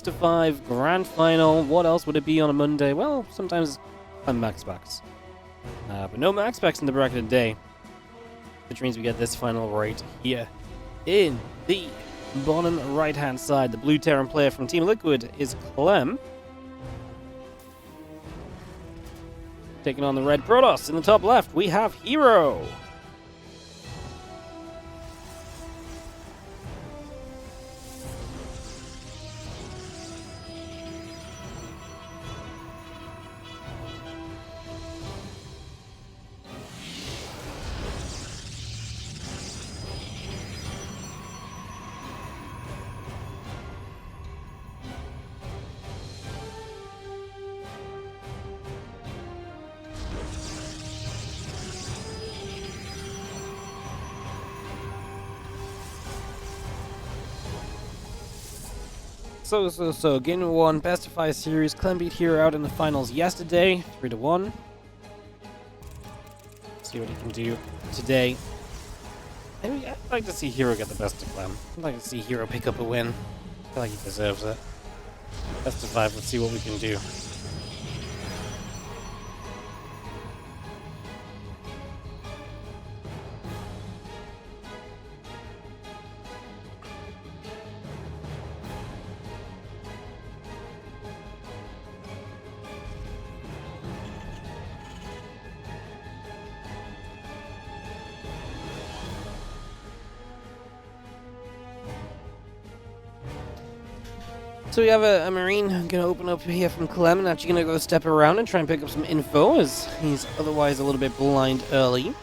to 5 grand final. What else would it be on a Monday? Well, sometimes I'm max packs. But no max packs in the bracket today, which means we get this final right here. In the bottom right-hand side, the blue Terran player from Team Liquid is Clem. Taking on the red Protoss. In the top left, we have herO. So, game 1, best of 5 series. Clem beat herO out in the finals yesterday, 3-1. See what he can do today. Maybe I'd like to see herO get the best of Clem. I'd like to see herO pick up a win. I feel like he deserves it. Best of 5, let's see what we can do. So we have a Marine going to open up here from Clem and actually going to go step around and try and pick up some info as he's otherwise a little bit blind early.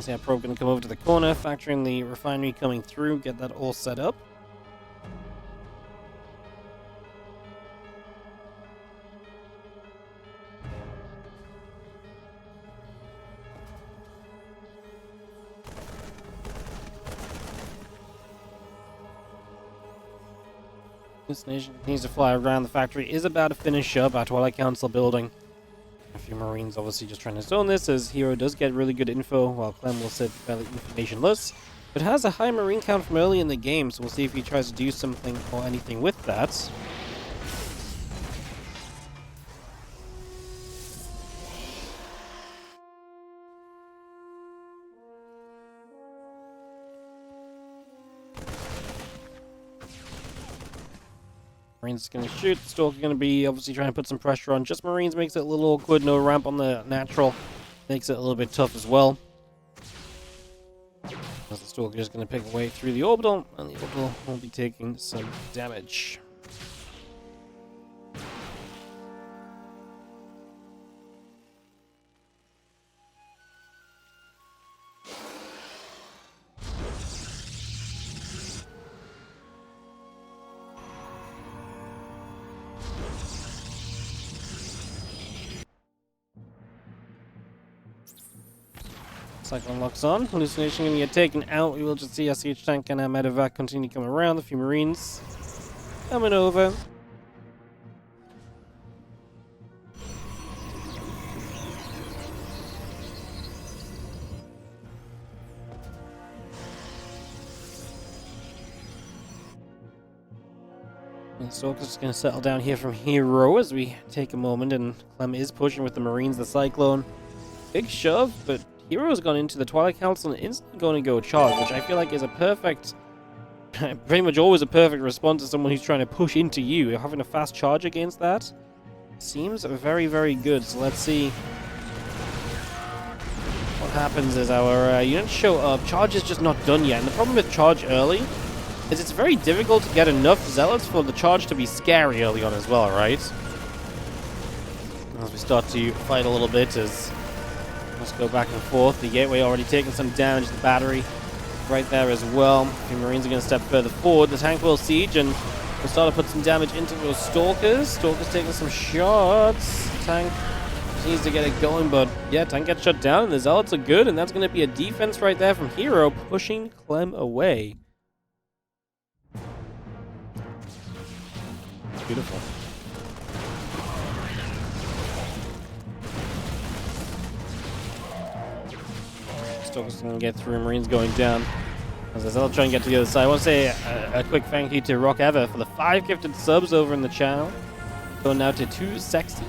Yeah, probe going to come over to the corner, factoring the refinery coming through, get that all set up. This nation needs to fly around. The factory is about to finish up our Twilight Council building. A few Marines obviously just trying to zone this, as herO does get really good info, while Clem will sit fairly informationless. But has a high Marine count from early in the game, so we'll see if he tries to do something or anything with that. Marines going to shoot. Stalker going to be obviously trying to put some pressure on. Just Marines makes it a little awkward. No ramp on the natural. Makes it a little bit tough as well. As the Stalker is going to pick away through the orbital, and the orbital will be taking some damage. Cyclone locks on. Hallucination going to get taken out. We will just see SCH tank and our medevac continue coming around. A few Marines coming over. And Stalker's just going to settle down here from herO as we take a moment, and Clem is pushing with the Marines, the Cyclone. Big shove, but herO's gone into the Twilight Council and instantly going to go charge, which I feel like is a perfect, pretty much always a perfect response to someone who's trying to push into you. You're having a fast charge against that seems very, very good. So let's see what happens as our units show up. Charge is just not done yet, and the problem with charge early is it's very difficult to get enough zealots for the charge to be scary early on as well, right? As we start to fight a little bit, as let's go back and forth. The gateway already taking some damage. The battery right there as well. The Marines are going to step further forward. The tank will siege and will start to put some damage into those Stalkers. Stalkers taking some shots. The tank Continues to get it going, but yeah, tank gets shut down, and the Zealots are good, and that's going to be a defense right there from herO, pushing Clem away. Beautiful. Stalker's going to get through, Marines going down. As the Zealot trying to get to the other side. I want to say a quick thank you to Rock Ever for the 5 gifted subs over in the channel. Going now to 2 Sexy.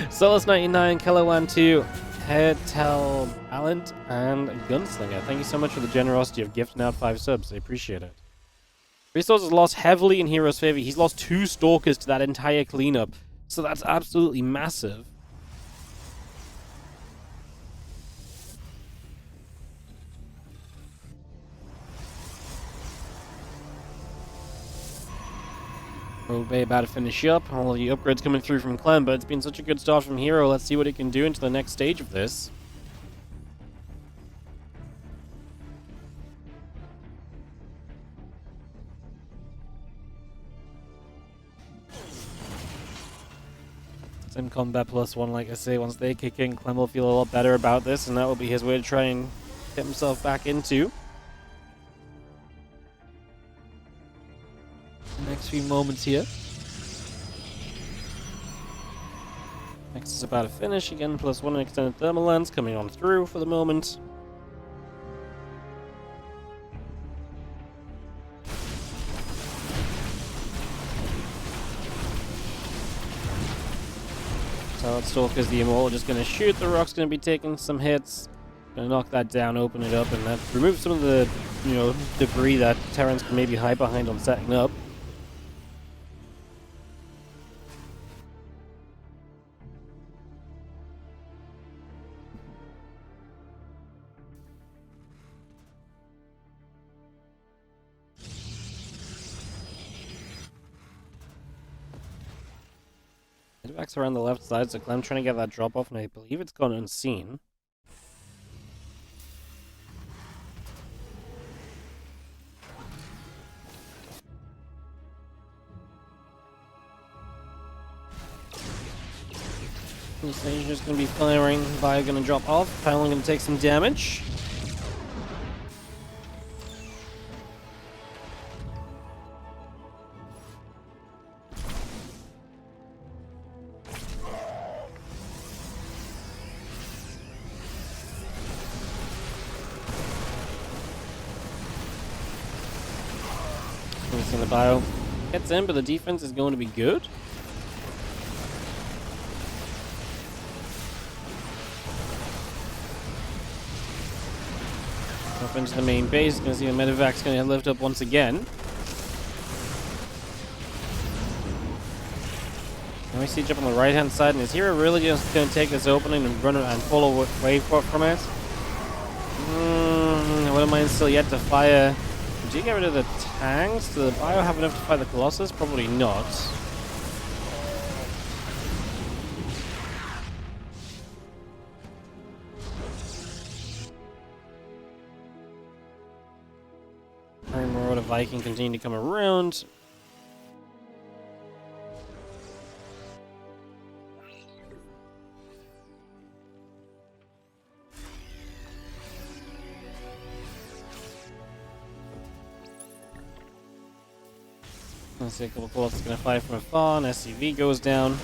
Solus99, Kelowan2, herTel Ballant, and Gunslinger. Thank you so much for the generosity of gifting out 5 subs. I appreciate it. Resources lost heavily in hero's favor. He's lost 2 Stalkers to that entire cleanup. So that's absolutely massive. Rogue Bay about to finish up. All the upgrades coming through from Clem, but it's been such a good start from herO. Let's see what he can do into the next stage of this. Sim Combat +1, like I say, once they kick in, Clem will feel a lot better about this, and that will be his way to try and get himself back into the next few moments here. Next is about to finish, again, +1 extended thermal lens coming on through for the moment. Solid Stalker's the Immortal, just going to shoot. The Rock's going to be taking some hits. Going to knock that down, open it up, and that remove some of the, debris that Terrans can maybe hide behind on setting up. Medevac's around the left side, so Clem trying to get that drop off, and I believe it's gone unseen. This is just going to be firing. Bio going to drop off. Pylon going to take some damage. The bio gets in, but the defense is going to be good. Up into the main base, going to see the Medevac's going to lift up once again. Now we siege up on the right hand side, and is herO really just going to take this opening and run it and pull away from it? I wouldn't mind still yet to fire. Do you get rid of the tanks? Do the bio have enough to fight the Colossus? Probably not. Marauder Viking continue to come around. Let's see a couple of Colossus going to fight from afar, and SCV goes down.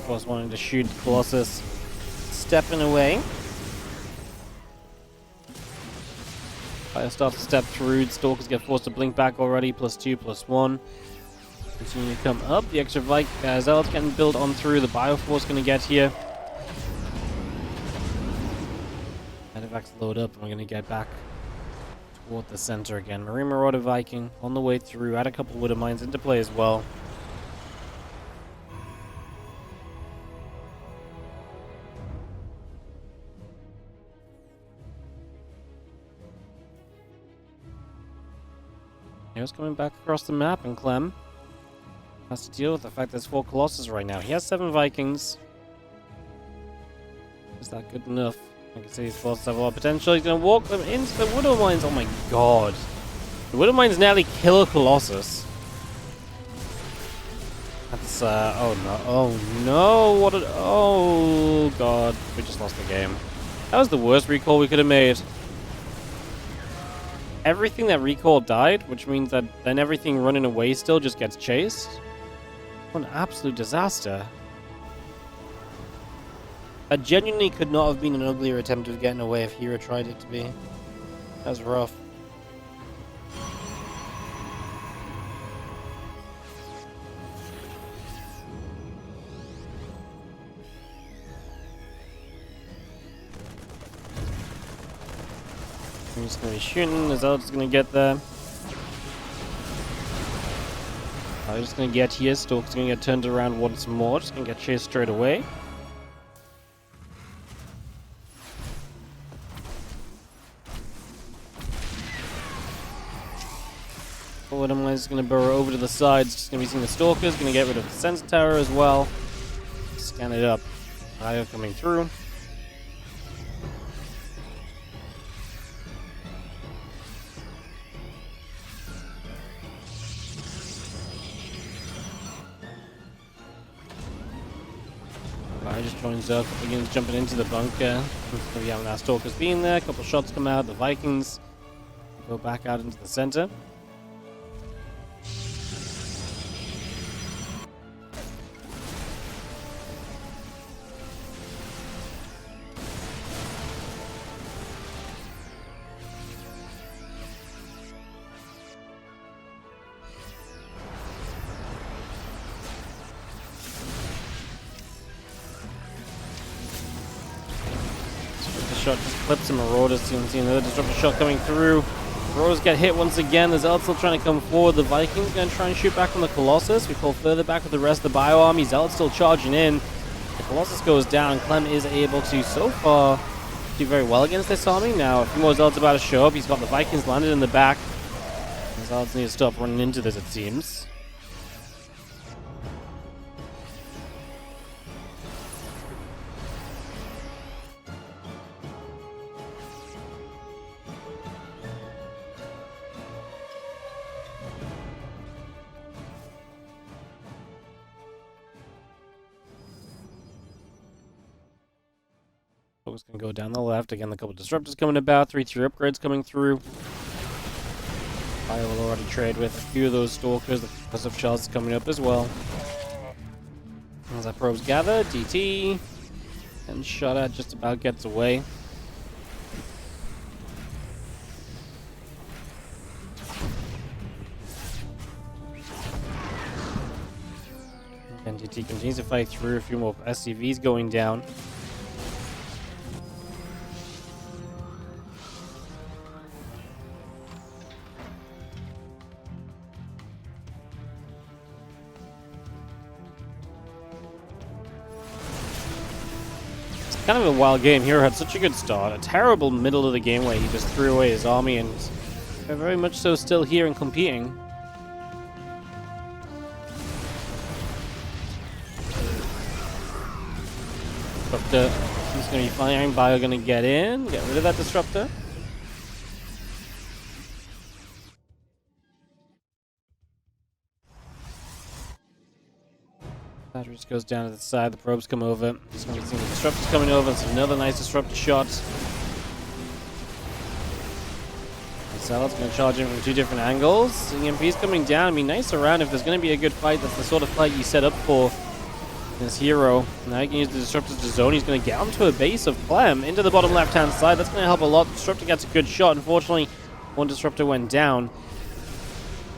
Force wanting to shoot Colossus, stepping away. Fire starts to step through. Stalkers get forced to blink back already. +2, +1. Continue to come up. The extra Zealots getting built on through. The Bioforce going to get here. Medevac's load up, and we're going to get back toward the center again. Marine Marauder Viking on the way through. Add a couple of Widow Mines into play as well. Here's coming back across the map, and Clem has to deal with the fact there's 4 Colossus right now. He has 7 Vikings. Is that good enough? I can see these forces have a lot of potential. He's going to walk them into the Widow Mines. Oh my god. The Widow Mines nearly kill a Colossus. That's, oh no. Oh no. What oh god. We just lost the game. That was the worst recall we could have made. Everything that recall died, which means that then everything running away still just gets chased. What an absolute disaster. That genuinely could not have been an uglier attempt of getting away if herO tried it to be. That was rough. I'm just going to be shooting. The Zealot's going to get there. I'm just going to get here. Stalker's going to get turned around once more. Just going to get chased straight away. Forward Mine is going to burrow over to the sides. Just going to be seeing the Stalkers. Going to get rid of the Sensor Tower as well. Scan it up. IO coming through. I just joins up, begins jumping into the bunker. So we have our Stalkers being there, a couple shots come out, the Vikings go back out into the center. Shot just clips him. Marauders, you can see another disruptor shot coming through. Marauders get hit once again. The Zealot's still trying to come forward. The Vikings going to try and shoot back on the Colossus. We pull further back with the rest of the Bio Army. Zealot's still charging in. The Colossus goes down. Clem is able to, so far, do very well against this army. Now, a few more Zealots about to show up. He's got the Vikings landed in the back. The Zealots need to stop running into this, it seems. Focus can go down the left. Again, a couple disruptors coming about. 3-3 upgrades coming through. I will already trade with a few of those Stalkers. The Decisive shells coming up as well. As our probes gather, DT. And shot at just about gets away. And DT continues to fight through. A few more SCVs going down. Kind of a wild game. herO had such a good start. A terrible middle of the game where he just threw away his army, and they're very much so still here and competing. Disruptor, he's going to be firing. Bio going to get in, get rid of that Disruptor. Battery just goes down to the side, the probes come over. Just going to be seeing the Disruptors coming over. It's another nice Disruptor shot. Zealot's going to charge in from two different angles. The EMP's coming down. I mean, nice around. If there's going to be a good fight, that's the sort of fight you set up for this herO. Now he can use the Disruptors to zone. He's going to get onto a base of Clem into the bottom left-hand side. That's going to help a lot. The Disruptor gets a good shot. Unfortunately, one Disruptor went down.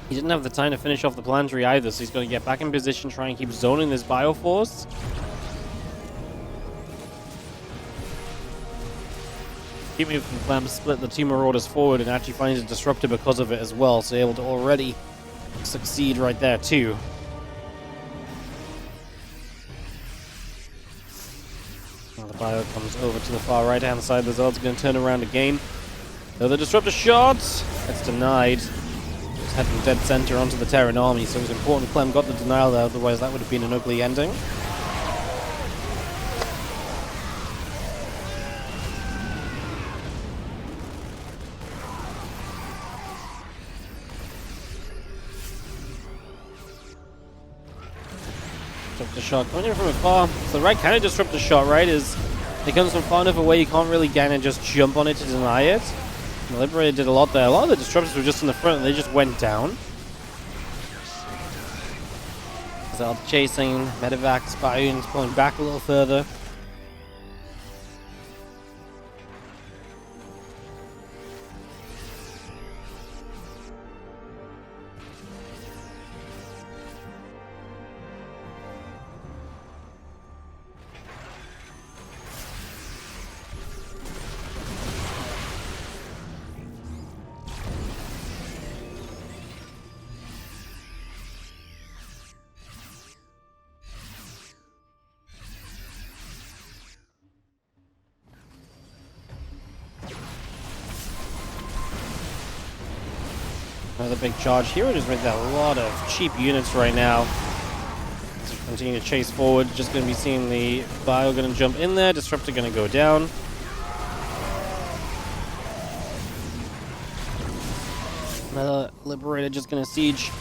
He didn't have the time to finish off the planetary either, so he's going to get back in position, try and keep zoning this Bioforce. Keeping from Clem, split the two Marauders forward and actually finds a Disruptor because of it as well, so able to already succeed right there too. Now the Bio comes over to the far right-hand side. The Zealot's going to turn around again. So the Disruptor shot, it's denied. Head from dead center onto the Terran army, so it was important Clem got the denial there, otherwise that would have been an ugly ending. Disruptor shot coming in from afar. So the right kind of disruptor shot, right, is it comes from far enough away you can't really kind of just jump on it to deny it. And the Liberator did a lot there. A lot of the disruptors were just in the front and they just went down. So chasing, medevac, Spioons pulling back a little further. Another big charge. herO just with a lot of cheap units right now. As we continue to chase forward, just going to be seeing the Bio going to jump in there, Disruptor going to go down. Another Liberator just going to siege.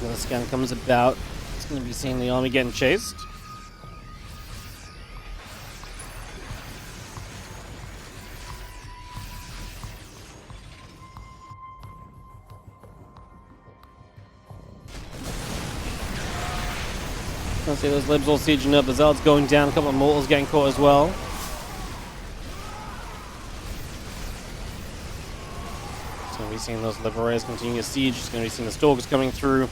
Another scan comes about. It's going to be seeing the army getting chased. Let's see those libs all sieging up. The Zealot's going down. A couple of mortals getting caught as well. So we're seeing those Liberators continue to siege. Just going to be seeing the Stalkers coming through.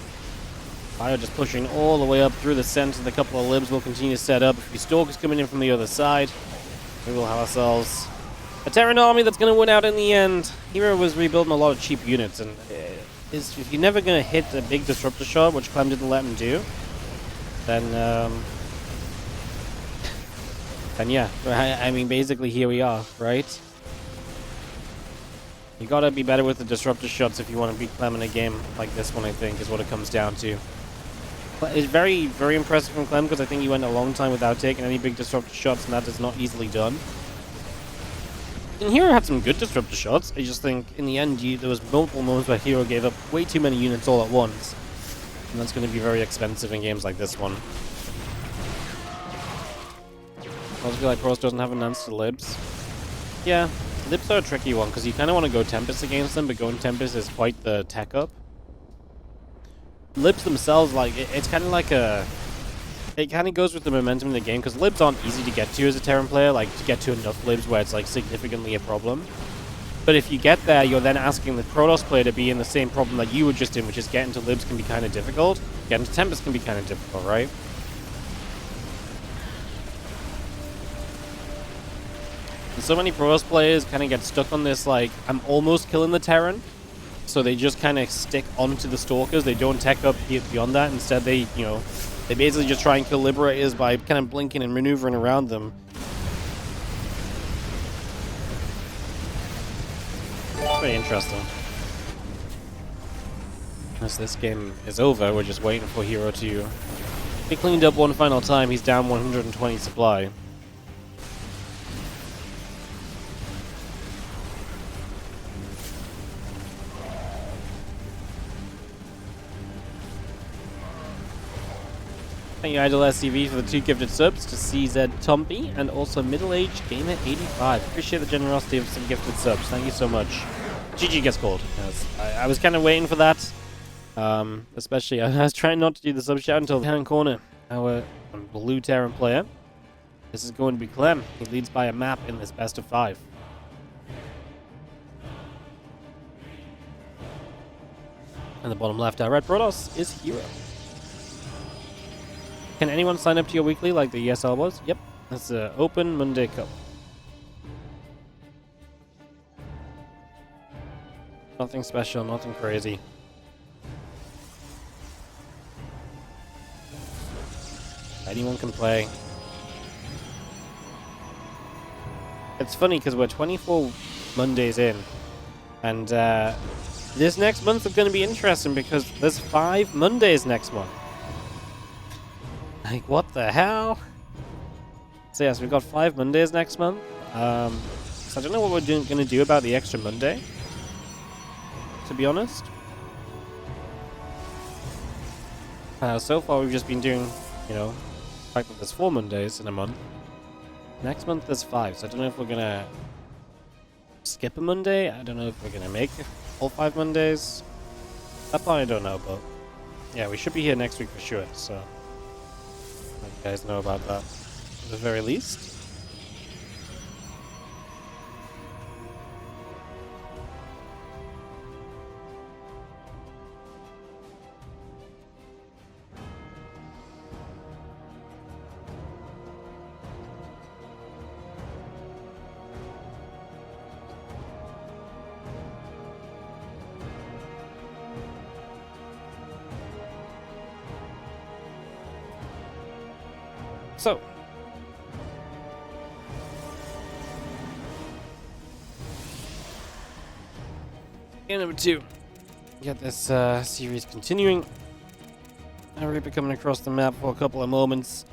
Fire just pushing all the way up through the center. The couple of libs will continue to set up. A few Stalkers coming in from the other side. We will have ourselves a Terran army that's going to win out in the end. herO was rebuilding a lot of cheap units, and if you're never going to hit a big Disruptor shot, which Clem didn't let him do, then yeah, I mean, basically here we are, right? You gotta be better with the Disruptor shots if you want to beat Clem in a game like this one, I think, is what it comes down to. It's very, very impressive from Clem, because I think he went a long time without taking any big Disruptor shots, and that is not easily done. And herO had some good Disruptor shots. I just think, in the end, there was multiple moments where herO gave up way too many units all at once. And that's going to be very expensive in games like this one. I also feel like Protoss doesn't have an answer to libs. Yeah, libs are a tricky one, because you kind of want to go Tempest against them, but going Tempest is quite the tech up. Libs themselves, like, it's kind of like a... It kind of goes with the momentum in the game, because libs aren't easy to get to as a Terran player, like, to get to enough libs where it's, like, significantly a problem. But if you get there, you're then asking the Protoss player to be in the same problem that you were just in, which is getting to libs can be kind of difficult. Getting to Tempest can be kind of difficult, right? And so many Protoss players kind of get stuck on this, like, I'm almost killing the Terran. So they just kind of stick onto the Stalkers. They don't tech up beyond that. Instead, they, you know, they basically just try and kill Liberators by kind of blinking and maneuvering around them. Very interesting. As this game is over, we're just waiting for herO to be cleaned up one final time. He's down 120 supply. Thank you, Idle SCV, for the 2 gifted subs to CZ Tompy and also Middle Age Gamer 85. Appreciate the generosity of some gifted subs. Thank you so much. GG gets called. Yes, I was kind of waiting for that. Especially, I was trying not to do the sub shout until the hand corner. Our blue Terran player. This is going to be Clem. He leads by a map in this best of 5. And the bottom left, our red Protoss is herO. Can anyone sign up to your weekly like the ESL was? Yep. That's an open Monday Cup. Nothing special, nothing crazy. Anyone can play. It's funny because we're 24 Mondays in. And this next month is going to be interesting because there's 5 Mondays next month. Like, what the hell? So yes, we've got 5 Mondays next month. So I don't know what we're going to do about the extra Monday. to be honest. So far we've just been doing, you know, the fact that there's 4 Mondays in a month. Next month there's 5, so I don't know if we're gonna skip a Monday. I don't know if we're gonna make all 5 Mondays. That part I don't know, but yeah, we should be here next week for sure, so let you guys know about that at the very least. So, game number 2. Get this series continuing. And we're coming across the map for a couple of moments.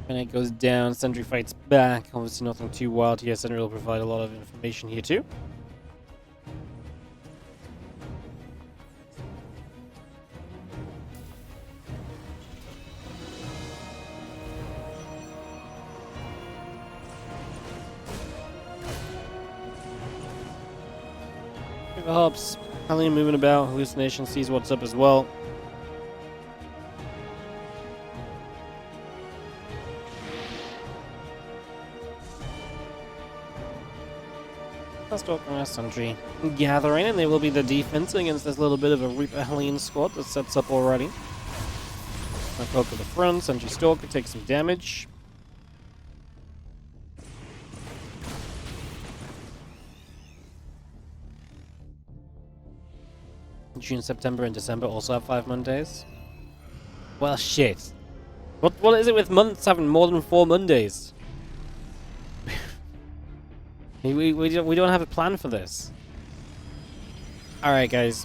And it goes down, Sentry fights back. Obviously nothing too wild here. Sentry will provide a lot of information here too. The hops, Hellion moving about, Hallucination sees what's up as well. Sentry gathering, and they will be the defense against this little bit of a Reaper Hellion squad that sets up already. Poke to the front, Sentry Stalker takes some damage. June, September, and December also have 5 Mondays. Well, shit. What is it with months having more than 4 Mondays? We don't have a plan for this. Alright guys,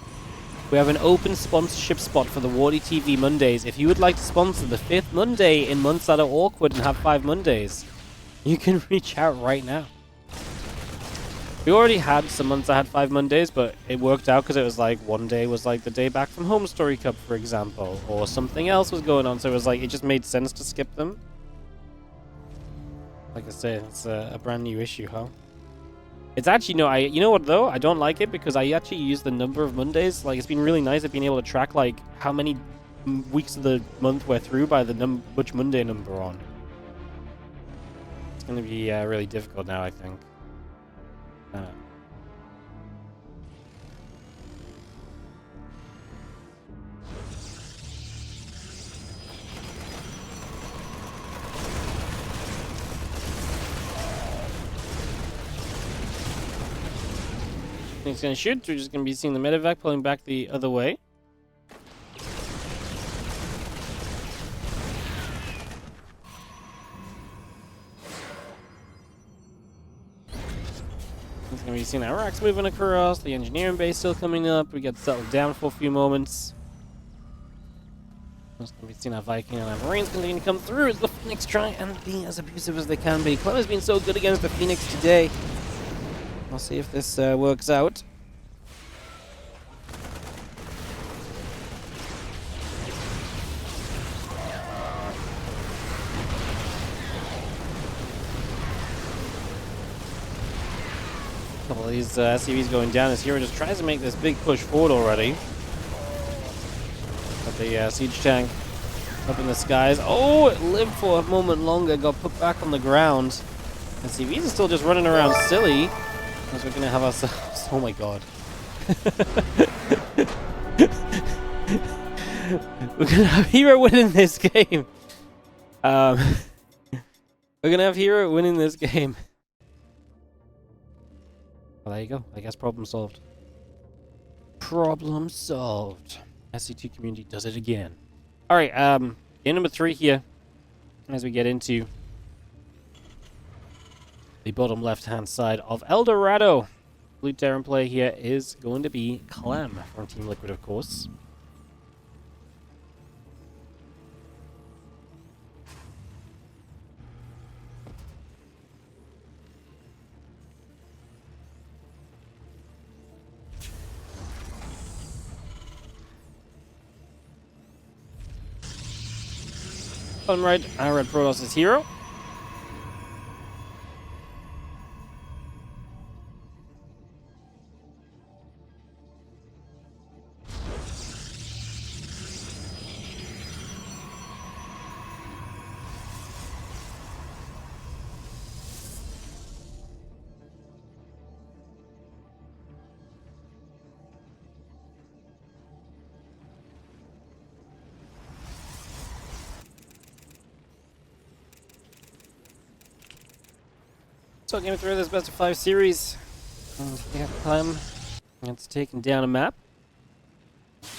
we have an open sponsorship spot for the WardiTV Mondays. If you would like to sponsor the 5th Monday in months that are awkward and have 5 Mondays, you can reach out right now. We already had some months that had 5 Mondays, but it worked out because it was like one day was like the day back from Home Story Cup, for example, or something else was going on, so it was like it just made sense to skip them. Like I said, it's a brand new issue, huh? It's actually, no, you know what though? I don't like it because I actually use the number of Mondays. Like, it's been really nice at being able to track, like, how many weeks of the month we're through by the which Monday number on. It's going to be really difficult now, I think. He's going to shoot. We're just going to be seeing the medevac pulling back the other way. He's going to be seeing our racks moving across. The engineering base still coming up. We get settled down for a few moments. Just going to be seeing our Viking and our Marines continue to come through as the Phoenix try and be as abusive as they can be. Clem has been so good against the Phoenix today. We'll see if this works out. A couple of these SCVs going down as herO just tries to make this big push forward already. Got the siege tank up in the skies. Oh, it lived for a moment longer, got put back on the ground. SCVs are still just running around silly. Because we're going to have ourselves... Oh my god. We're going to have herO winning this game. We're going to have herO winning this game. Well, there you go. I guess problem solved. Problem solved. SC2 community does it again. Alright, game number 3 here. As we get into the bottom left-hand side of El Dorado. Blue Terran play here is going to be Clem from Team Liquid, of course. On right, I read Protoss is herO. So game 3 of this best of 5 series. And we have Clem. It's taking down a map. You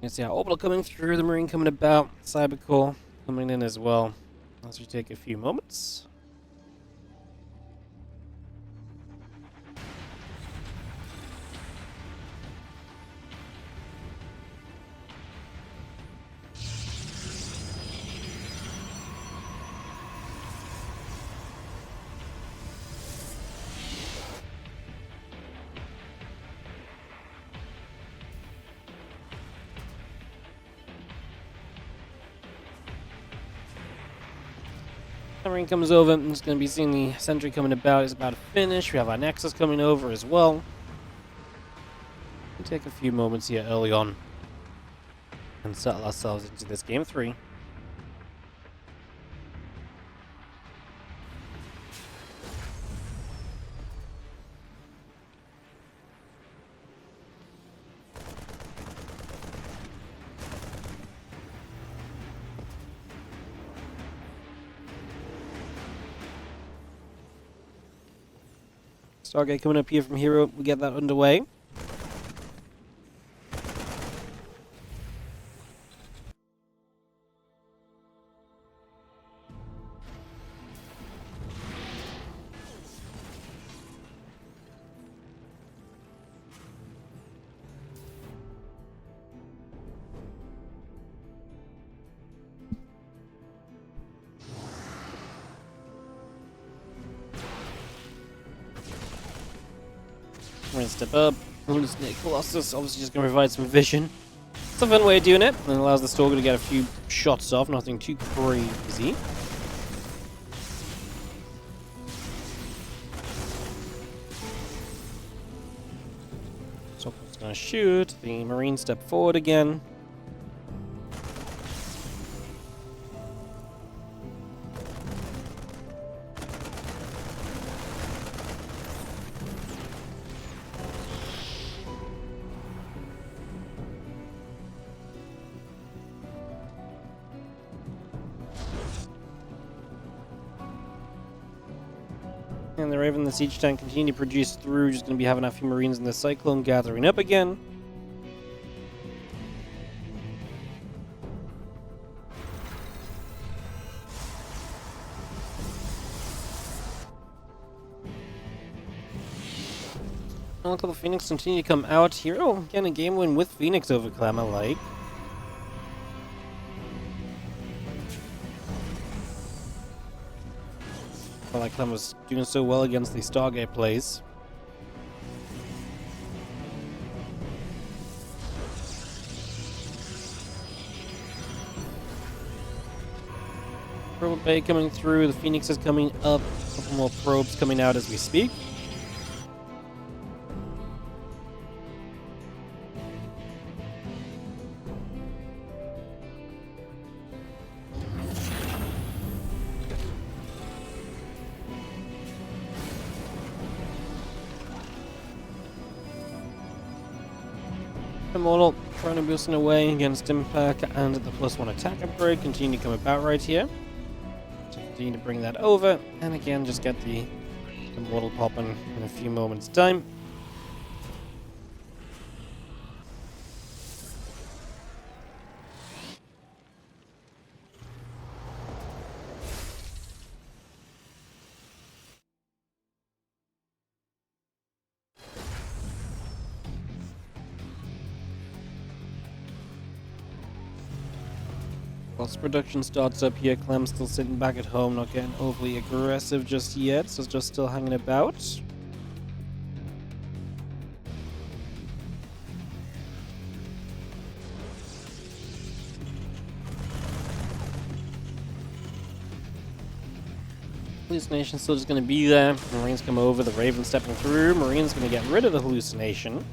can see our orbital coming through, the Marine coming about, Cybercore coming in as well. As we take a few moments. Marine comes over, and it's going to be seeing the sentry coming about. It's about to finish. We have our Nexus coming over as well. We'll take a few moments here early on and settle ourselves into this game 3. Stargate coming up here from herO. We get that underway. We're going to step up. Hallucinate Colossus, obviously just going to provide some vision. It's a fun way of doing it, and allows the Stalker to get a few shots off, nothing too crazy. Stalker's going to shoot. The Marine step forward again. And the Raven, the siege tank, continue to produce through. Just going to be having a few Marines in the Cyclone gathering up again. And a couple of Phoenix continue to come out. herO getting a game win with Phoenix over Clem, I like. Like Clem was doing so well against the Stargate plays. Probe Bay coming through, the Phoenix is coming up, a couple more probes coming out as we speak. Immortal trying to boosting away against Impact and the +1 attack upgrade. Continue to come about right here. So continue to bring that over, and again just get the Immortal popping in a few moments' time. Whilst production starts up here, Clem's still sitting back at home, not getting overly aggressive just yet, so just still hanging about. Hallucination still just going to be there. Marines come over, the Raven stepping through. Marine's going to get rid of the hallucination.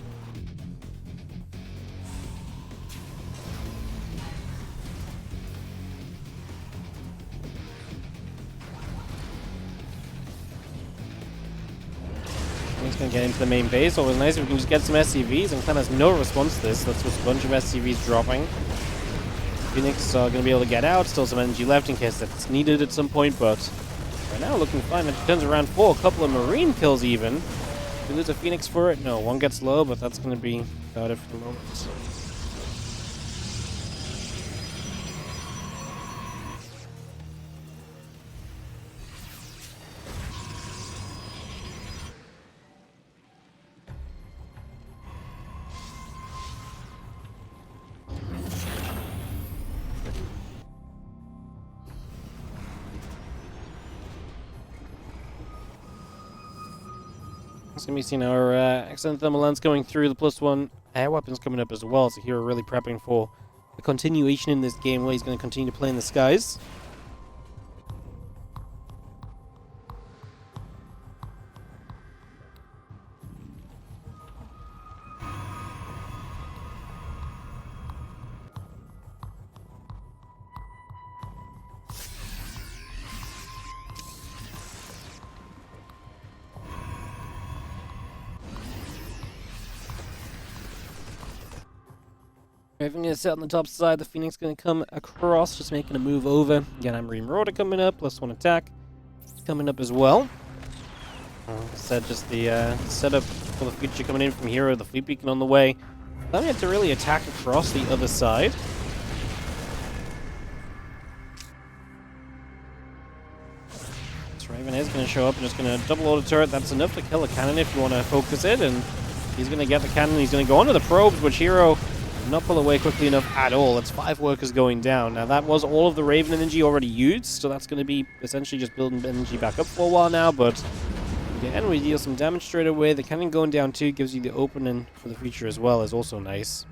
He's going to get into the main base. Always nice if we can just get some SCVs, and Clem has no response to this. That's just a bunch of SCVs dropping. Phoenix are going to be able to get out. Still some energy left in case that's needed at some point, but right now looking fine. That turns around for a couple of Marine kills even. We lose a Phoenix for it. No, one gets low, but that's going to be about it for the moment. It's going to be seeing our excellent thermal lens going through, the +1 air weapons coming up as well, so here we're really prepping for a continuation in this game where he's going to continue to play in the skies. Raven is set on the top side. The Phoenix going to come across, just making a move over. Again, I'm marauder coming up, +1 attack coming up as well. Like I said, just the setup for the future coming in from herO, the fleet beacon on the way. Allowing it to really attack across the other side. This Raven is going to show up and just going to double auto turret. That's enough to kill a cannon if you want to focus it, and he's going to get the cannon. He's going to go onto the probes, which herO not pull away quickly enough at all. It's 5 workers going down. Now that was all of the Raven energy already used, so that's going to be essentially just building energy back up for a while now, but again, we deal some damage straight away. The cannon going down too gives you the opening for the future as well, is also nice.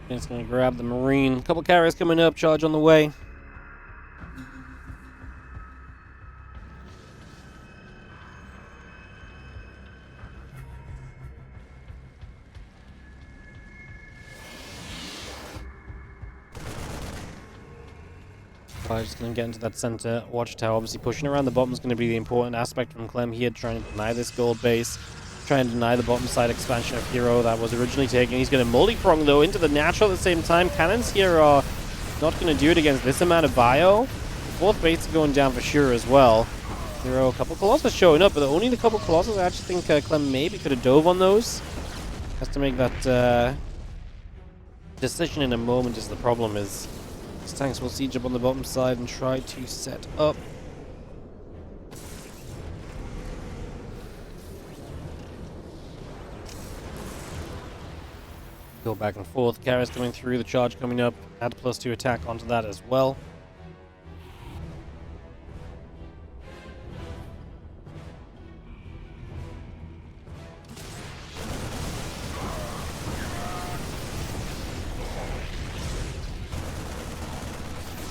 It's going to grab the Marine. A couple carriers coming up, charge on the way. Just going to get into that center watchtower. Obviously pushing around the bottom is going to be the important aspect from Clem here, trying to deny this gold base. Trying to deny the bottom side expansion of herO that was originally taken. He's going to multi-prong though into the natural at the same time. Cannons here are not going to do it against this amount of bio. Fourth base is going down for sure as well. herO, a couple Colossus showing up, but only the couple Colossus. I actually think Clem maybe could have dove on those. Has to make that decision in a moment is the problem. Is his tanks will siege up on the bottom side and try to set up. Go back and forth. Carriers coming through, the charge coming up. Add +2 attack onto that as well.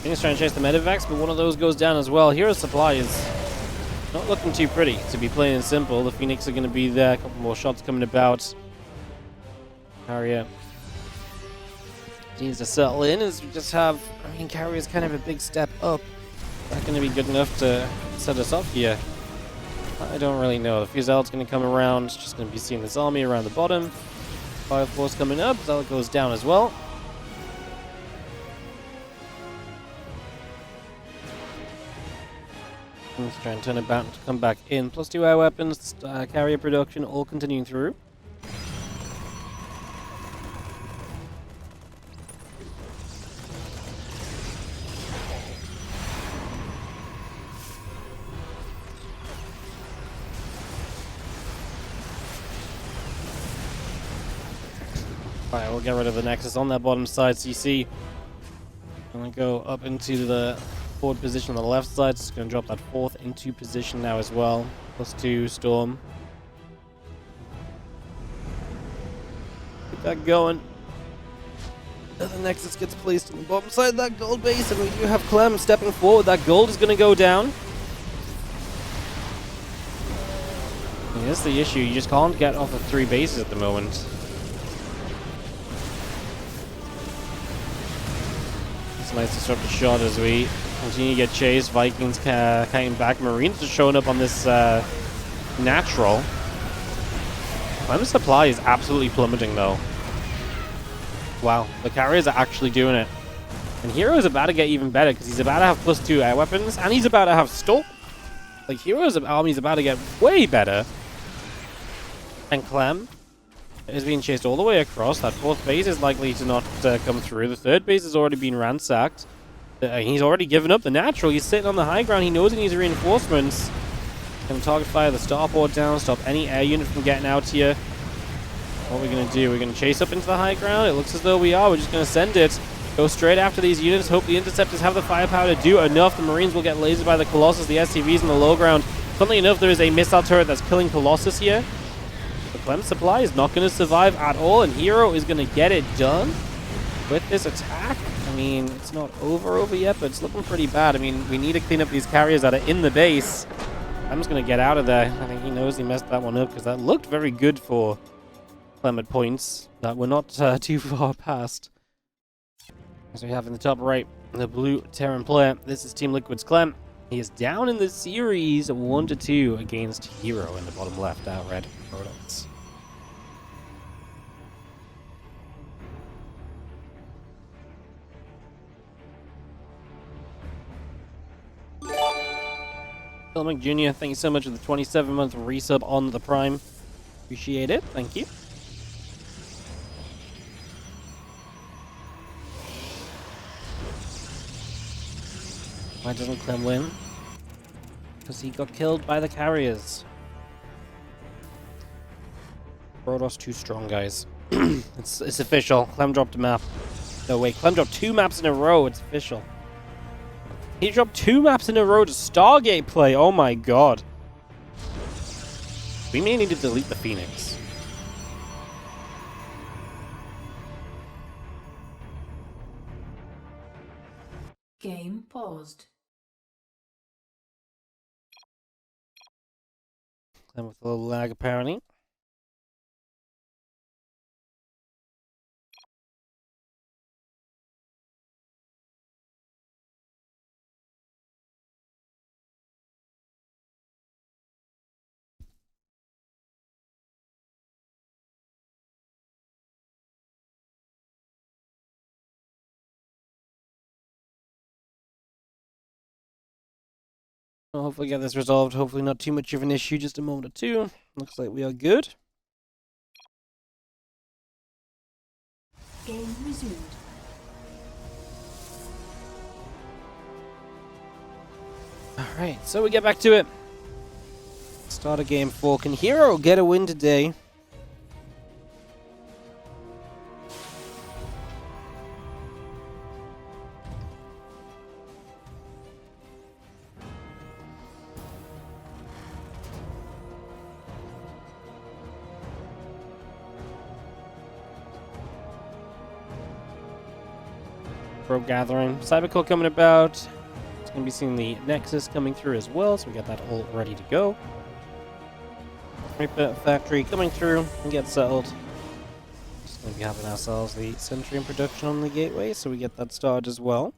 He's trying to chase the medevacs, but one of those goes down as well. hero's supply is not looking too pretty, to be plain and simple. The Phoenix are going to be there. A couple more shots coming about. Carrier needs to settle in as we just have, I mean, Carrier is kind of a big step up. Is that going to be good enough to set us up here? I don't really know. The Fusel's going to come around. Just going to be seeing this army around the bottom. Fire Force coming up. Zealot goes down as well. Let's try and turn it back to come back in. +2 air weapons, carrier production, all continuing through. we'll get rid of the Nexus on that bottom side. So you see, I'm going to go up into the forward position on the left side. It's going to drop that 4th into position now as well. +2 Storm. Keep that going. The Nexus gets placed on the bottom side of that gold base, and we do have Clem stepping forward. That gold is going to go down. And that's the issue. You just can't get off of 3 bases at the moment. It's a nice disruptive shot as we continue to get chased. Vikings cutting back. Marines are showing up on this natural. Clem's supply is absolutely plummeting though. Wow, the carriers are actually doing it. And herO's about to get even better because he's about to have +2 air weapons and he's about to have Storm. Like, herO's army is about to get way better. And Clem is being chased all the way across. That 4th base is likely to not come through. The 3rd base has already been ransacked. He's already given up the natural. He's sitting on the high ground. He knows he needs reinforcements. Can target fire the starport down, stop any air unit from getting out here. What are we going to do? We're going to chase up into the high ground. It looks as though we are. We're just going to send it. Go straight after these units. Hope the interceptors have the firepower to do enough. The Marines will get lasered by the Colossus. The SCVs in the low ground. Funnily enough, there is a missile turret that's killing Colossus here. The Clem supply is not going to survive at all, and herO is going to get it done with this attack. I mean, it's not over yet, but it's looking pretty bad. I mean, we need to clean up these carriers that are in the base. I'm just going to get out of there. I think he knows he messed that one up because that looked very good for Clem at points that we're not too far past. As we have in the top right, the blue Terran player. This is Team Liquid's Clem. He is down in the series 1-2 against herO in the bottom left, our red Protoss. Phil Jr., thank you so much for the 27-month resub on the Prime. Appreciate it. Thank you. Why doesn't Clem win? Because he got killed by the carriers. Protoss too strong, guys. It's official. Clem dropped a map. No, wait. Clem dropped 2 maps in a row. It's official. He dropped 2 maps in a row to Stargate play. Oh my god. We may need to delete the Phoenix. Game paused. Clem with a little lag, apparently. We'll hopefully get this resolved. Hopefully not too much of an issue, just a moment or two. Looks like we are good. Game resumed. Alright, so we get back to it. Start of game 4. Can herO get a win today? Probe gathering. Cybercore coming about. It's going to be seeing the Nexus coming through as well, so we got that all ready to go. Reaper factory coming through and get settled. Just going to be having ourselves the Sentry in production on the gateway, so we get that started as well.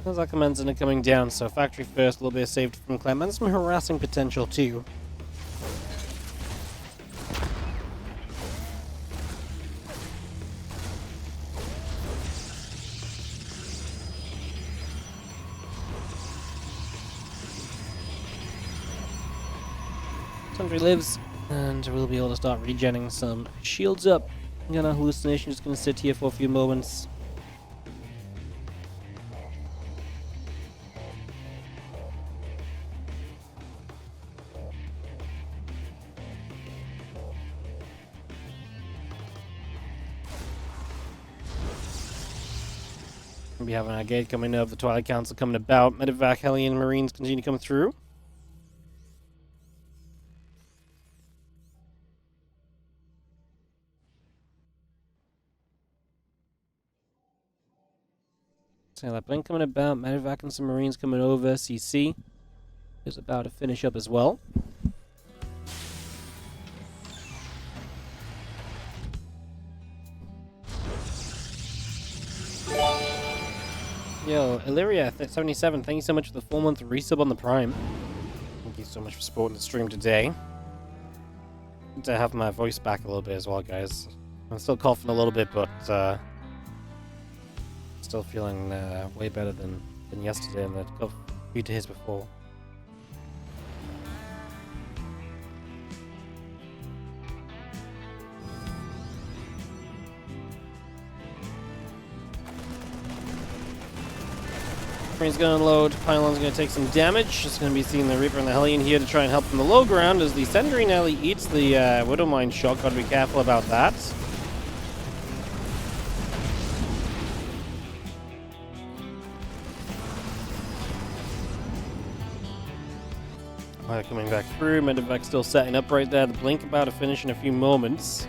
As our commands are coming down, so factory first, a little bit of safety from Clem, and some harassing potential too. Sentry lives, and we'll be able to start regenning some shields up We got a hallucination, just gonna sit here for a few moments. We'll be having our gate coming up, the Twilight Council coming about, Medevac, Hellion, Marines continue to come through. So that blink coming about, Medevac and some Marines coming over, CC is about to finish up as well. Yo, Illyria 77, thank you so much for the 4-month resub on the Prime. Thank you so much for supporting the stream today. Good to have my voice back a little bit as well, guys. I'm still coughing a little bit, but still feeling way better than yesterday and the few days before. He's going to unload. Pylon's going to take some damage. Just going to be seeing the Reaper and the Hellion here to try and help from the low ground as the Sentry Nelly eats the Widowmine shot. Got to be careful about that. Coming back through. Medevac still setting up right there. The blink about to finish in a few moments.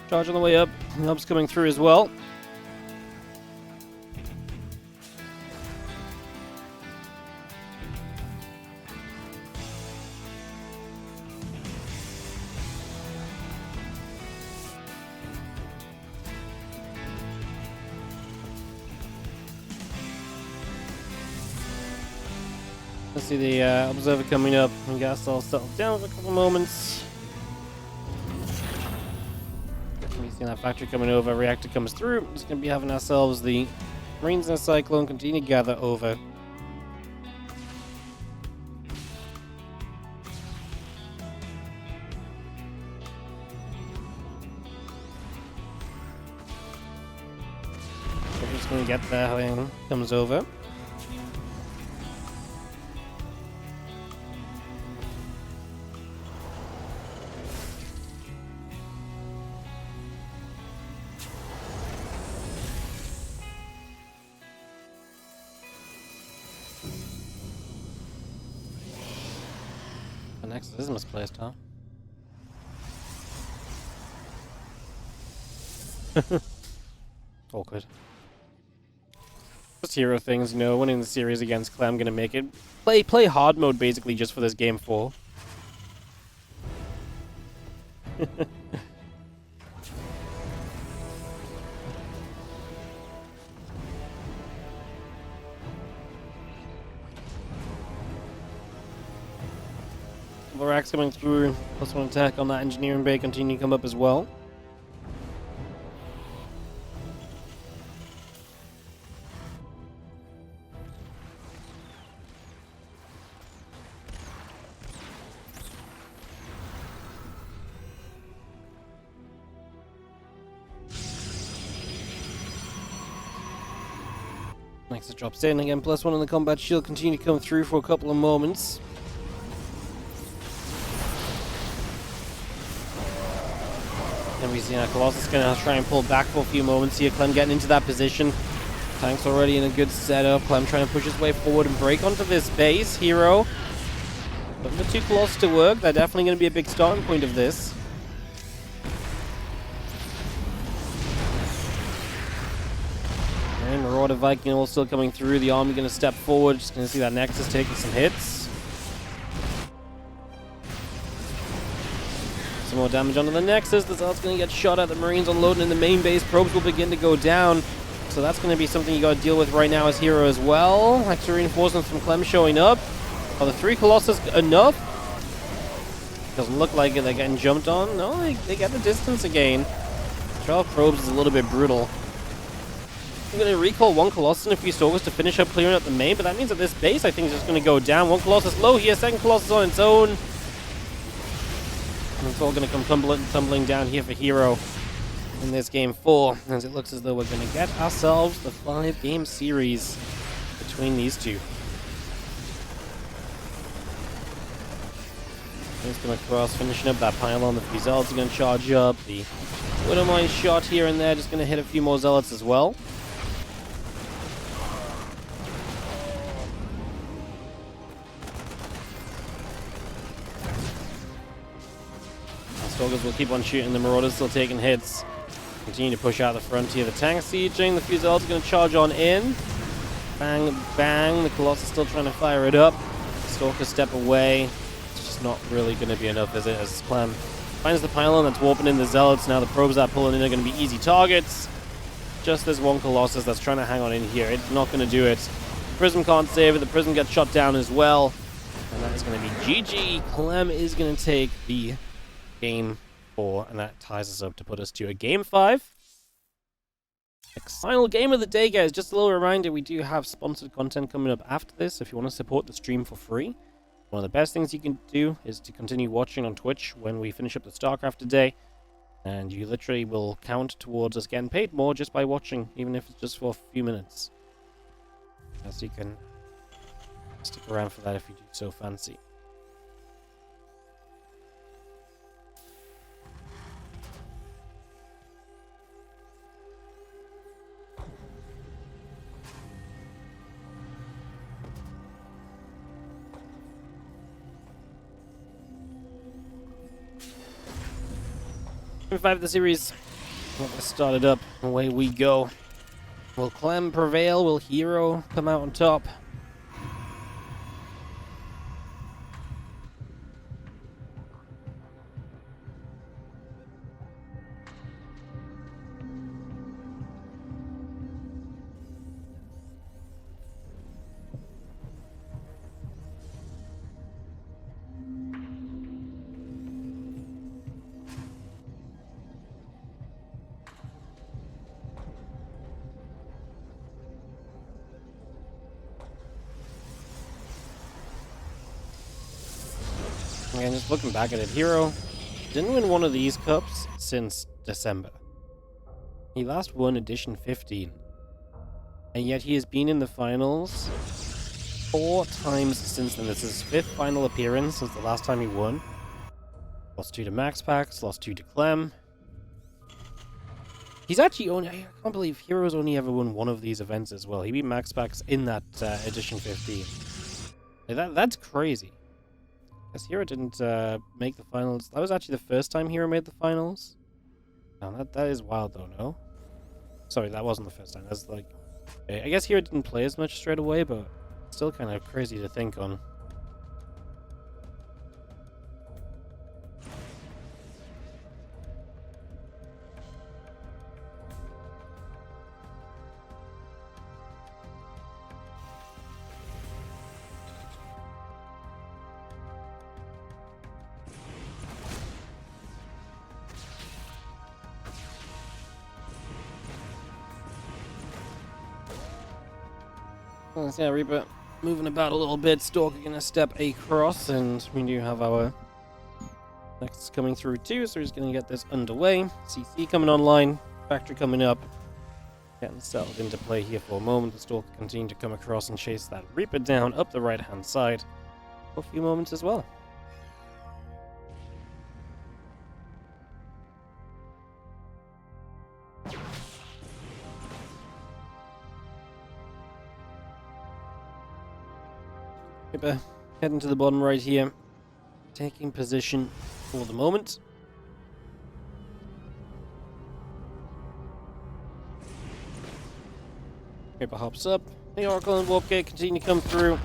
Charge on the way up. Hub's coming through as well. Let's see the observer coming up. We got us all settled down for a couple moments. Seeing that factory coming over, reactor comes through. Just gonna be having ourselves the Marines and the Cyclone continue to gather over. We're just gonna get there when comes over. Next is misplaced, huh? Awkward. Just hero things, you know, winning the series against Clem, gonna make it. Play hard mode basically just for this game 4. Vorax coming through, +1 attack on that engineering bay, continue to come up as well. Next it drops in again, +1 on the combat shield, continue to come through for a couple of moments. And we see Colossus gonna try and pull back for a few moments here. Clem getting into that position. Tank's already in a good setup. Clem trying to push his way forward and break onto this base. herO putting the 2 Colossus to work. They're definitely going to be a big starting point of this. And Marauder Viking all still coming through. The army going to step forward. Just going to see that Nexus taking some hits. Some more damage onto the Nexus. The Zealot's going to get shot at. The Marines unloading in the main base. Probes will begin to go down. So that's going to be something you got to deal with right now as herO as well. Extra reinforcements from Clem showing up. Are the 3 Colossus enough? Doesn't look like it. They're getting jumped on. No, they get the distance again. 12 probes is a little bit brutal. I'm going to recall 1 Colossus and a few Stalkers to finish up clearing up the main, but that means that this base, I think, is just going to go down. 1 Colossus low here, 2nd Colossus on its own. And it's all going to come tumbling down here for herO in this game 4, as it looks as though we're going to get ourselves the 5-game series between these two. It's going to cross, finishing up that pylon. The few Zealots are going to charge up. The Widowmine shot here and there, just going to hit a few more Zealots as well. Stalkers will keep on shooting. The Marauders still taking hits. Continue to push out the front here. The tank sieging. The few Zealots are going to charge on in. Bang, bang. The Colossus still trying to fire it up. Stalkers step away. It's just not really going to be enough, is it? As Clem finds the pylon that's warping in the Zealots. Now the probes that are pulling in are going to be easy targets. Just this 1 Colossus that's trying to hang on in here. It's not going to do it. Prism can't save it. The Prism gets shot down as well. And that is going to be GG. Clem is going to take the game 4, and that ties us up to put us to a game 5. Final game of the day, guys. Just a little reminder, we do have sponsored content coming up after this. If you want to support the stream for free, one of the best things you can do is to continue watching on Twitch when we finish up the StarCraft today, and you literally will count towards us getting paid more just by watching, even if it's just for a few minutes. So you can stick around for that if you do so fancy. Game 5 of the series. Let us start it up. Away we go. Will Clem prevail? Will herO come out on top? And just looking back at it, herO didn't win one of these cups since December. He last won edition 15. And yet he has been in the finals 4 times since then. This is his 5th final appearance since the last time he won. Lost 2 to Max Pax, lost 2 to Clem. He's actually only, I can't believe herO's only ever won one of these events as well. He beat Max Pax in that edition 15. That's crazy. Guess herO didn't make the finals. That was actually the first time herO made the finals. No, that is wild though, no? Sorry, that wasn't the first time. That's like... Okay, I guess herO didn't play as much straight away, but still kind of crazy to think on. Yeah, Reaper moving about a little bit. Stalker gonna step across, and we do have our Nexus coming through too, so we're just gonna get this underway. CC coming online, factory coming up, getting settled into play here for a moment. The Stalker continuing to come across and chase that Reaper down up the right hand side for a few moments as well. Reaper heading to the bottom right here, taking position for the moment. Reaper hops up. The Oracle and Warp Gate continue to come through.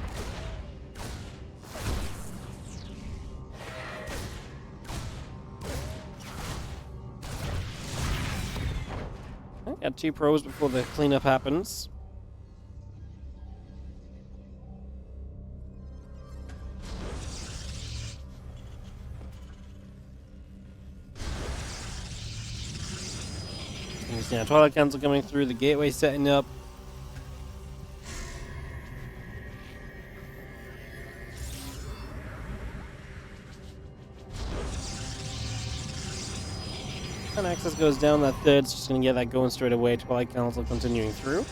Got 2 pros before the cleanup happens. You see now Twilight Council coming through, the gateway setting up. And access goes down, that third's just going to get that going straight away. Twilight Council continuing through.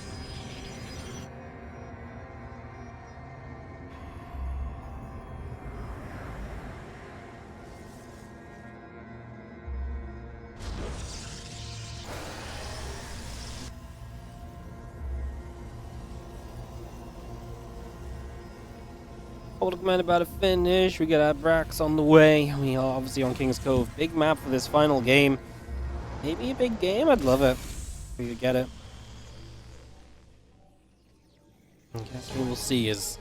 Hold command about to finish. We got our Brax on the way. We are obviously on King's Cove. Big map for this final game. Maybe a big game? I'd love it. We could get it. I guess what we'll see is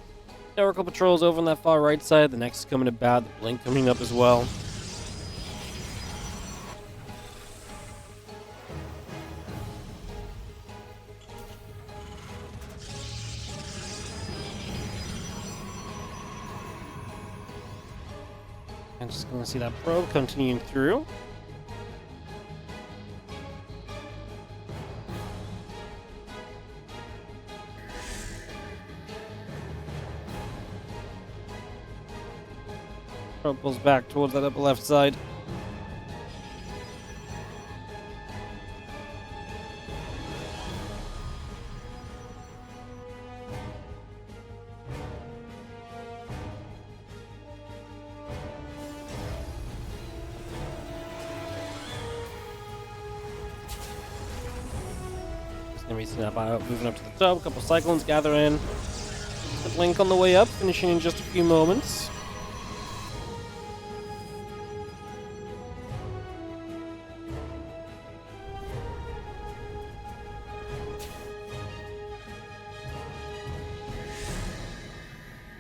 Oracle patrols over on that far right side. The next coming about. The Blink coming up as well. I'm just going to see that probe continuing through. Probe pulls back towards that upper left side. Moving up to the top, a couple cyclones gather in. The Blink on the way up, finishing in just a few moments.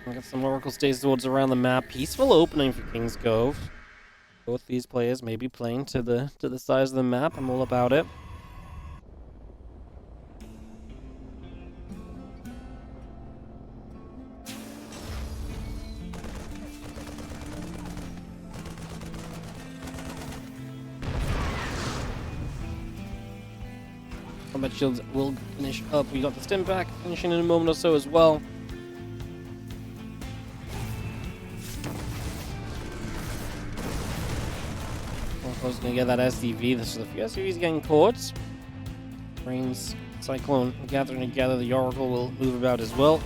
We got some Oracle Stasis Wards around the map. Peaceful opening for King's Cove. Both these players may be playing to the size of the map. I'm all about it. Combat shields will finish up. We got the stim back, finishing in a moment or so as well. I was going to get that SDV. This is the few SDVs getting caught. Brains, Cyclone gathering together. The Oracle will move about as well.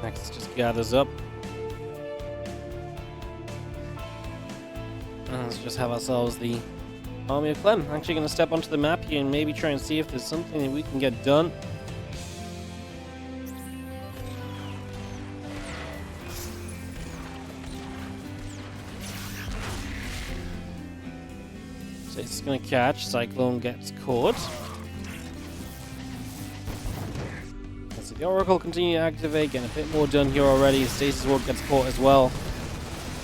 Next just gathers up. Let's just have ourselves the army of Clem. Actually going to step onto the map here and maybe try and see if there's something that we can get done. So it's going to catch. Cyclone gets caught. So the Oracle continue to activate, getting a bit more done here already. Stasis Ward gets caught as well.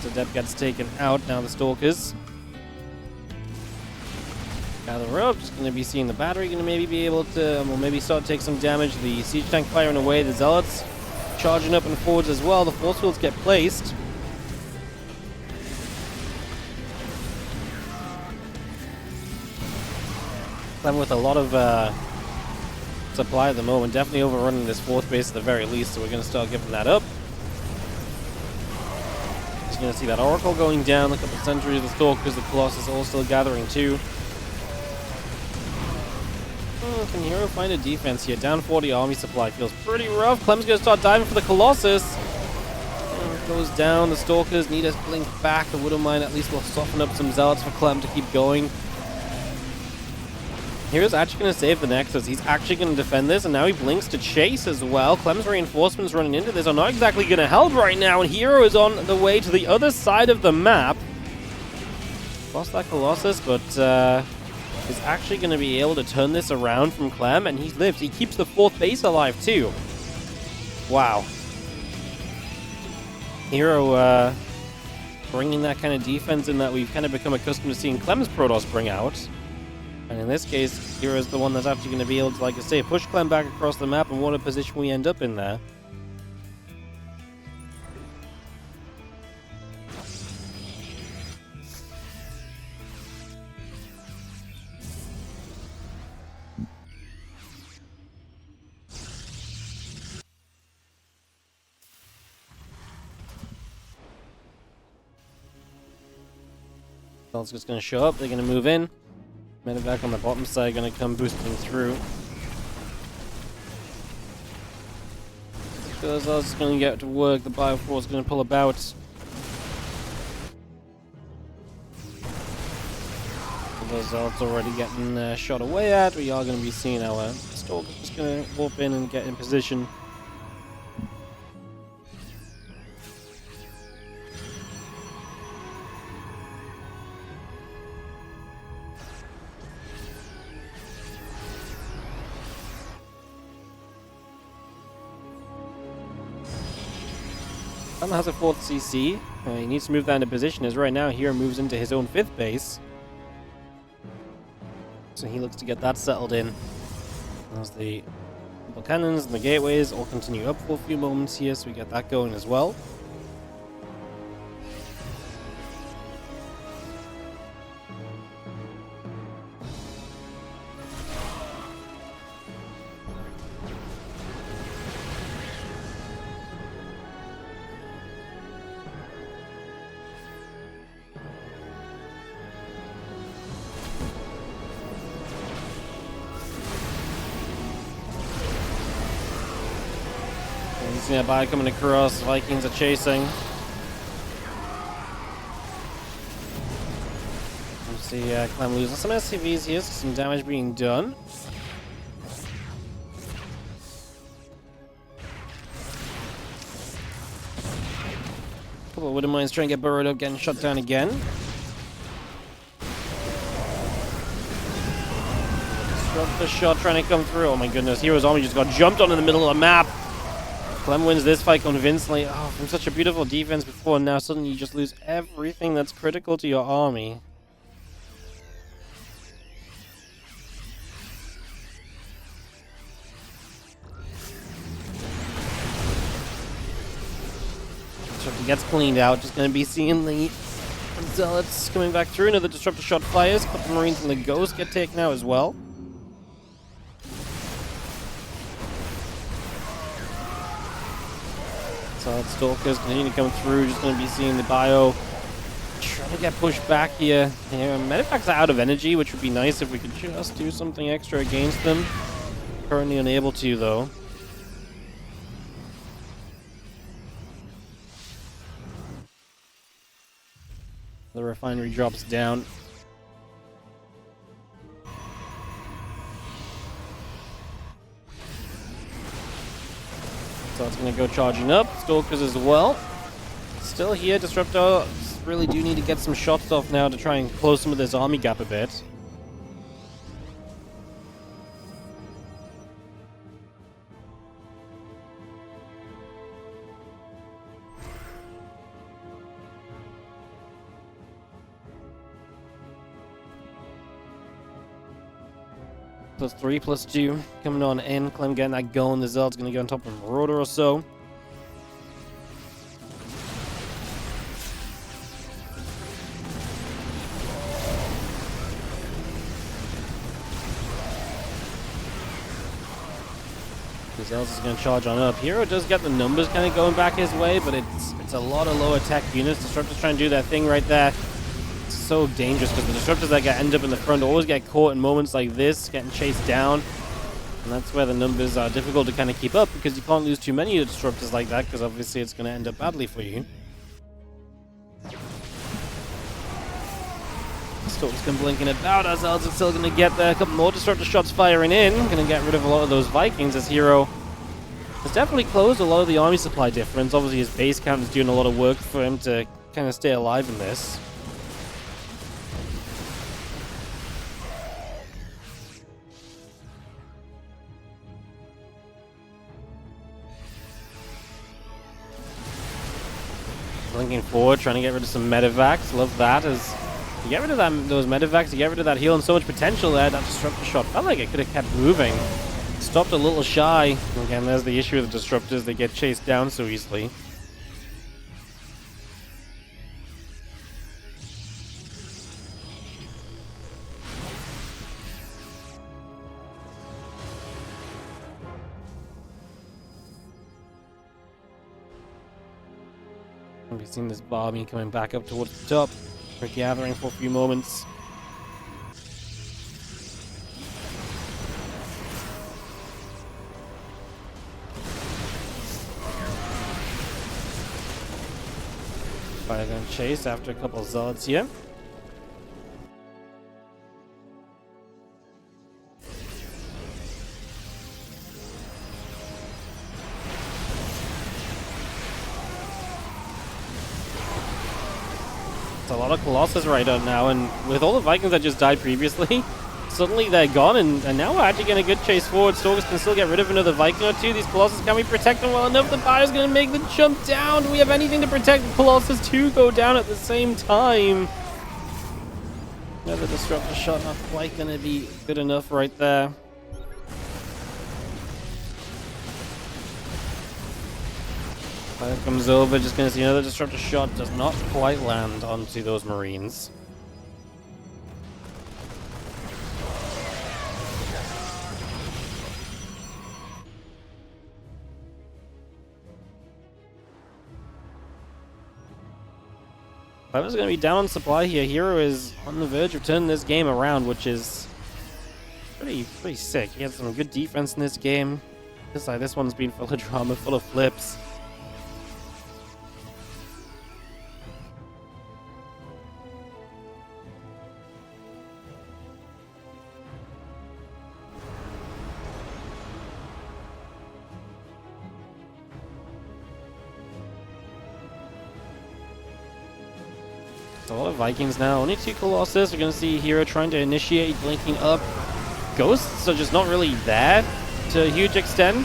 So Dep gets taken out. Now the Stalkers gather up. Just going to be seeing the battery. Going to maybe be able to, well, maybe start to take some damage. The siege tank firing away. The Zealots charging up and forwards as well. The force fields get placed. Clem with a lot of supply at the moment. Definitely overrunning this fourth base at the very least. So we're going to start giving that up. Going to see that Oracle going down, a couple of sentries, the Stalkers, the Colossus all still gathering too. Can herO find a defense here? Down 40 army supply feels pretty rough. Clem's going to start diving for the Colossus. Goes down, the Stalkers need a blink back. The Widowmine at least will soften up some Zealots for Clem to keep going. herO's actually going to save the Nexus. He's actually going to defend this, and now he blinks to chase as well. Clem's reinforcements running into this are not exactly going to help right now, and herO is on the way to the other side of the map. Lost that Colossus, but is actually going to be able to turn this around from Clem, and he lives. He keeps the 4th base alive, too. Wow. herO bringing that kind of defense in that we've kind of become accustomed to seeing Clem's Protoss bring out. And in this case, herO's the one that's actually going to be able to, like I say, push Clem back across the map, and what a position we end up in there. It's just going to show up, they're going to move in. Medevac on the bottom side going to come boosting through. Because I was going to get to work, the Bioforce is going to pull about. Those Zealots already getting shot away at. We are going to be seeing our Stalkers just going to warp in and get in position. Clem has a 4th CC. He needs to move that into position, as right now herO moves into his own 5th base. So he looks to get that settled in. As the double cannons and the gateways all continue up for a few moments here, so we get that going as well. Nearby coming across, Vikings are chasing. You see Clem losing some SCVs here, some damage being done. A couple of Wooden Mines trying to get burrowed up, getting shut down again. Disruptor shot trying to come through. Oh my goodness, herO's army just got jumped on in the middle of the map. Clem wins this fight convincingly. Oh, from such a beautiful defense before, now suddenly you just lose everything that's critical to your army. Disruptor gets cleaned out. Just going to be seeing the Zealots coming back through. Another Disruptor shot fires. A couple of Marines and the Ghost get taken out as well. So Stalkers continue to come through, just going to be seeing the Bio trying to get pushed back here. Medevac's out of energy, which would be nice if we could just do something extra against them. Currently unable to, though. The refinery drops down. So it's going to go charging up. Stalkers as well. Still here. Disruptor really do need to get some shots off now to try and close some of this army gap a bit. +3, +2 coming on in. Clem getting that going. The Zealot's going to go on top of a Marauder or so. The Zealots is going to charge on up. herO does get the numbers kind of going back his way, but it's a lot of lower tech units. Disruptors trying to do their thing right there. It's so dangerous because the Disruptors that end up in the front always get caught in moments like this, getting chased down. And that's where the numbers are difficult to kind of keep up, because you can't lose too many Disruptors like that, because obviously it's going to end up badly for you. Stalkers come blinking about. Ourselves are still going to get there. A couple more Disruptor shots firing in. Going to get rid of a lot of those Vikings, as herO has definitely closed a lot of the army supply difference. Obviously his base count is doing a lot of work for him to kind of stay alive in this. linking forward, trying to get rid of some medevacs. Love that. As you get rid of those medevacs, you get rid of that heal and so much potential there. That disruptor shot felt like it could have kept moving. Stopped a little shy. Again, there's the issue with the disruptors. They get chased down so easily. We've seen this Barbie coming back up towards the top. We're gathering for a few moments. Fire gun chase after a couple of Zealots here. A lot of Colossus right on now, and with all the Vikings that just died previously, suddenly they're gone, and now we're actually getting a good chase forward. Stalkers can still get rid of another Viking or two. These Colossus, can we protect them well enough? The Fire's going to make the jump down. Do we have anything to protect the Colossus to go down at the same time? Another disruptor shot, not quite going to be good enough right there. Fire comes over, just going to see another disruptor shot, does not quite land onto those Marines. Clem's going to be down on supply here. herO is on the verge of turning this game around, which is pretty sick. He had some good defense in this game. This one's been full of drama, full of flips. A lot of Vikings now. Only 2 Colossus. We're going to see herO trying to initiate, blinking up. Ghosts are just not really there to a huge extent.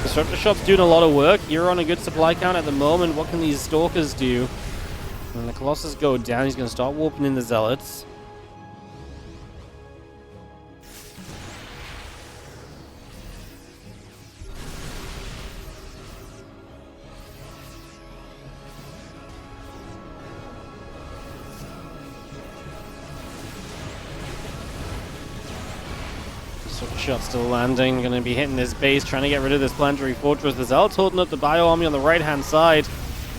Disruptor shot's doing a lot of work. herO on a good supply count at the moment. What can these Stalkers do? When the Colossus go down, he's going to start warping in the Zealots. Shot still landing, going to be hitting this base, trying to get rid of this planetary fortress. The Zealots holding up the bio army on the right hand side.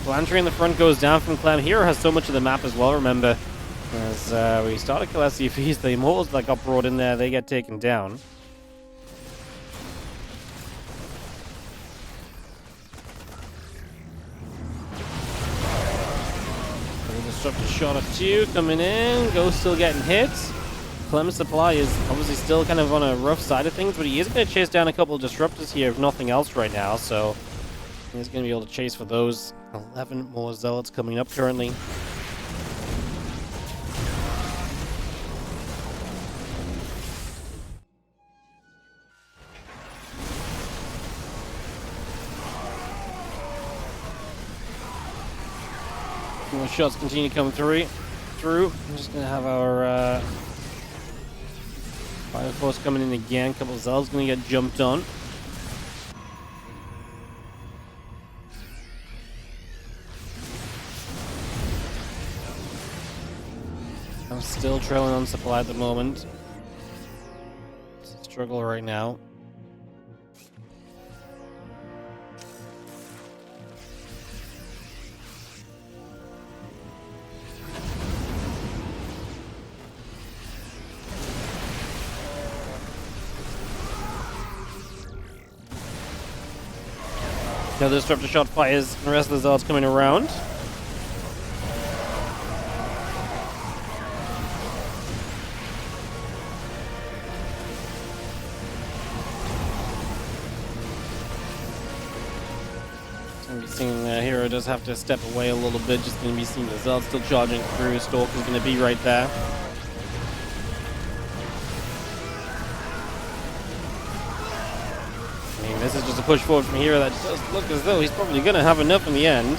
Planetary in the front goes down from Clem. herO has so much of the map as well, remember. As we start to kill SCVs, the Immortals that got brought in there, they get taken down. Disruptor shot of 2 coming in, Ghost still getting hit. Clem's supply is obviously still kind of on a rough side of things, but he is going to chase down a couple of disruptors here, if nothing else right now, so he's going to be able to chase for those. 11 more Zealots coming up currently. More shots continue to come through. I'm just going to have our Fire Force coming in again. A couple of Zealots going to get jumped on. I'm still trailing on supply at the moment. It's a struggle right now. Another disruptor shot fires, and the rest of the Zealots coming around. So we're seeing herO does have to step away a little bit, just going to be seeing the Zealots still charging through. Stalker's going to be right there. This is just a push forward from herO that does look as though he's probably going to have enough in the end.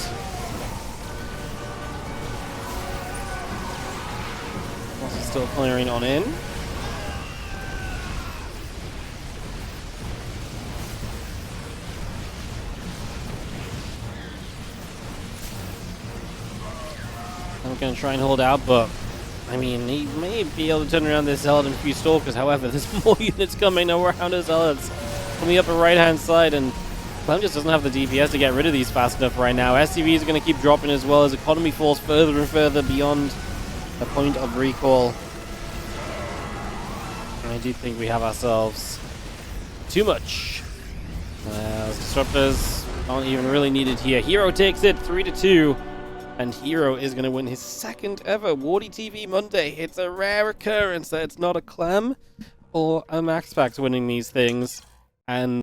Also still clearing on in. I'm going to try and hold out, but I mean, he may be able to turn around this Zealot and a few Stalkers. However, there's more units coming around his Zealots. Coming up the right-hand side, and Clem just doesn't have the DPS to get rid of these fast enough right now. SCVs are going to keep dropping as well as economy falls further and further beyond the point of recall. And I do think we have ourselves too much. Disruptors aren't even really needed here. herO takes it 3-2. And herO is going to win his second ever WardiTV Monday. It's a rare occurrence that it's not a Clem or a MaxPax winning these things. And